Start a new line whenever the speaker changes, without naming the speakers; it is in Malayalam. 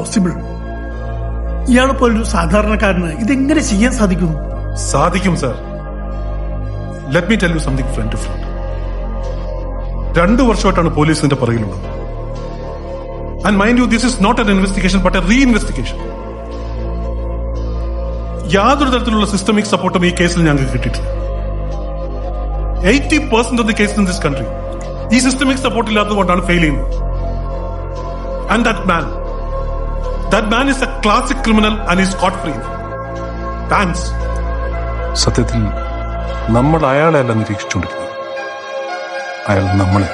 പോസിബിൾ? ഇയാളെ പോലൊരു സാധാരണക്കാരന് ഇതെങ്ങനെ ചെയ്യാൻ സാധിക്കുന്നു?
സാധിക്കും sir. Let me tell you something friend to friend. 2 വർഷമായിട്ടാണ് പോലീസിന്റെ പുറകിലുള്ളത്. And mind you, this is not an investigation but a reinvestigation. യാതൊരു തരത്തിലുള്ള സിസ്റ്റമിക് സപ്പോർട്ടും ഈ കേസിൽ ഞങ്ങൾക്ക് കിട്ടിയിട്ടില്ല. 80% of the case in this country ഈ സിസ്റ്റമിക് സപ്പോർട്ട് ഇല്ലാത്തതുകൊണ്ടാണ് ഫെയിൽ ചെയ്യുന്നത്. And that man is a classic criminal and is scot free. Thanks.
സത്യത്തിൽ നമ്മൾ അയാളെ അല്ല നിരീക്ഷിച്ചുകൊണ്ടിരിക്കുന്നത്, അയാൾ നമ്മളെ.